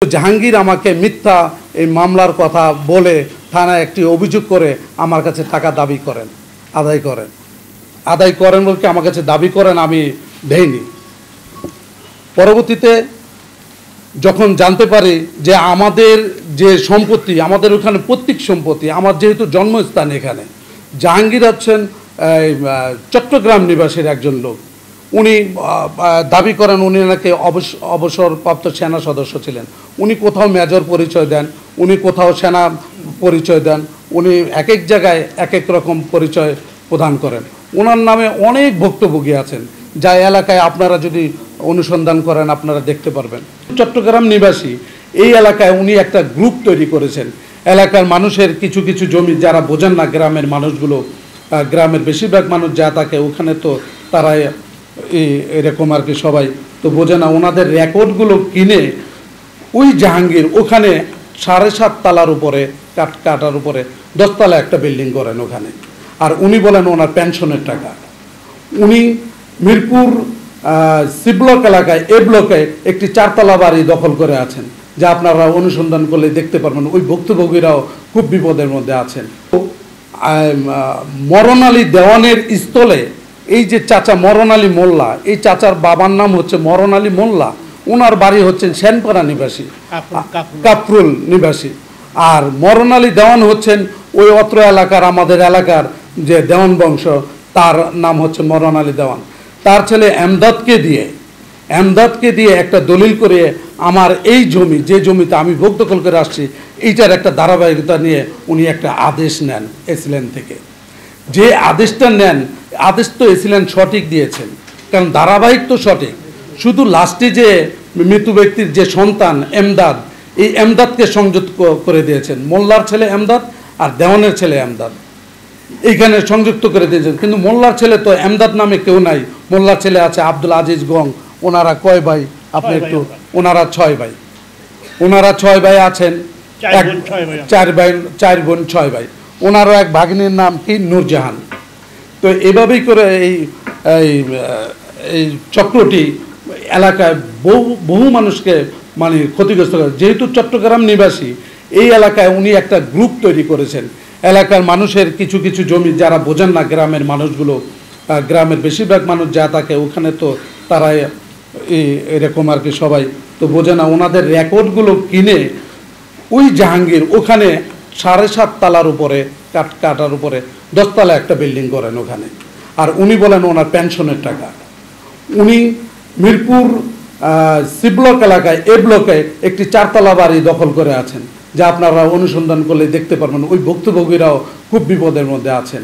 জাহাঙ্গীর আমাকে মিথ্যা এই মামলার কথা বলে থানায় একটি অভিযোগ করে আমার কাছে টাকা দাবি করেন, আদায় করেন বলতে আমার কাছে দাবি করেন, আমি দেইনি। পরবর্তীতে যখন জানতে পারি যে আমাদের যে সম্পত্তি, আমাদের ওখানে পৈতৃক সম্পত্তি, আমার যেহেতু জন্মস্থান এখানে, জাহাঙ্গীর হচ্ছেন চট্টগ্রাম নিবাসীর একজন লোক। উনি দাবি করেন উনি নাকি অবসরপ্রাপ্ত সেনা সদস্য ছিলেন। উনি কোথাও মেজর পরিচয় দেন, উনি কোথাও সেনা পরিচয় দেন, উনি এক এক জায়গায় এক এক রকম পরিচয় প্রদান করেন। ওনার নামে অনেক ভুক্তভোগী আছেন, যা এলাকায় আপনারা যদি অনুসন্ধান করেন আপনারা দেখতে পারবেন। চট্টগ্রাম নিবাসী এই এলাকায় উনি একটা গ্রুপ তৈরি করেছেন। এলাকার মানুষের কিছু কিছু জমি, যারা বোঝেন না, গ্রামের মানুষগুলো, গ্রামের বেশিরভাগ মানুষ যা থাকে ওখানে, তো তারা এরকম আর কি সবাই তো বোঝে না। ওনাদের রেকর্ডগুলো কিনে ওই জাহাঙ্গীর ওখানে 7.5 তলার উপরে কাটার উপরে 10 তলা একটা বিল্ডিং করেন ওখানে। আর উনি বলেন ওনার পেনশনের টাকা। উনি মিরপুর সি ব্লক এলাকায়, এ ব্লকে একটি 4 তলা বাড়ি দখল করে আছেন, যা আপনারা অনুসন্ধান করলে দেখতে পারবেন। ওই ভুক্তভোগীরাও খুব বিপদের মধ্যে আছেন। মরণ আলী দেওয়ানের স্থলে এই যে চাচা মরণ আলী মোল্লা, এই চাচার বাবার নাম হচ্ছে মরণ আলী মোল্লা, ওনার বাড়ি হচ্ছেন সেনপাড়া নিবাসী, কাফরুল নিবাসী। আর মরণ আলী দেওয়ান হচ্ছেন ওই অত্র এলাকার, আমাদের এলাকার যে দেওয়ান বংশ, তার নাম হচ্ছে মরণ আলী দেওয়ান। তার ছেলে এমদাদকে দিয়ে একটা দলিল করে আমার এই জমি, যে জমিতে আমি ভোগ দখল করে আসছি, এইটার একটা ধারাবাহিকতা নিয়ে উনি একটা আদেশ নেন এসিল্যান্ড থেকে। যে আদেশটা নেন, আদেশ তো এসিল্যান্ড সঠিক দিয়েছেন, কারণ ধারাবাহিক তো সঠিক। শুধু লাস্টে যে মৃত ব্যক্তির যে সন্তান এমদাদ, এই এমদাদকে সংযুক্ত করে দিয়েছেন। মোল্লার ছেলে এমদাদ আর দেওয়ানের ছেলে এমদাদ এইখানে সংযুক্ত করে দিয়েছেন। কিন্তু মোল্লার ছেলে তো এমদাদ নামে কেউ নাই। মোল্লার ছেলে আছে আব্দুল আজিজ গং। ওনারা কয় ভাই আপনি একটু? ওনারা 6 ভাই। ওনারা 6 ভাই আছেন, 4 বোন 6 ভাই। ওনারও এক ভাগ্নির নাম কি নূরজাহান। তো এভাবেই করে এই চক্রটি এলাকায় বহু মানুষকে মানে ক্ষতিগ্রস্ত করে। যেহেতু চট্টগ্রাম নিবাসী এই এলাকায় উনি একটা গ্রুপ তৈরি করেছেন। এলাকার মানুষের কিছু কিছু জমি, যারা বোঝেন না, গ্রামের মানুষগুলো, গ্রামের বেশিরভাগ মানুষ যা থাকে ওখানে, তো তারা এরকম আর কি সবাই তো বোঝে না। ওনাদের রেকর্ডগুলো কিনে ওই জাহাঙ্গীর ওখানে 7.5 তলার উপরে কাটার উপরে 10 তলা একটা বিল্ডিং করেন ওখানে। আর উনি বলেন ওনার পেনশনের টাকা। উনি মিরপুর সি ব্লক এলাকায়, এ ব্লকে একটি 4 তলা বাড়ি দখল করে আছেন, যা আপনারা অনুসন্ধান করলে দেখতে পারবেন। ওই ভুক্তভোগীরাও খুব বিপদের মধ্যে আছেন।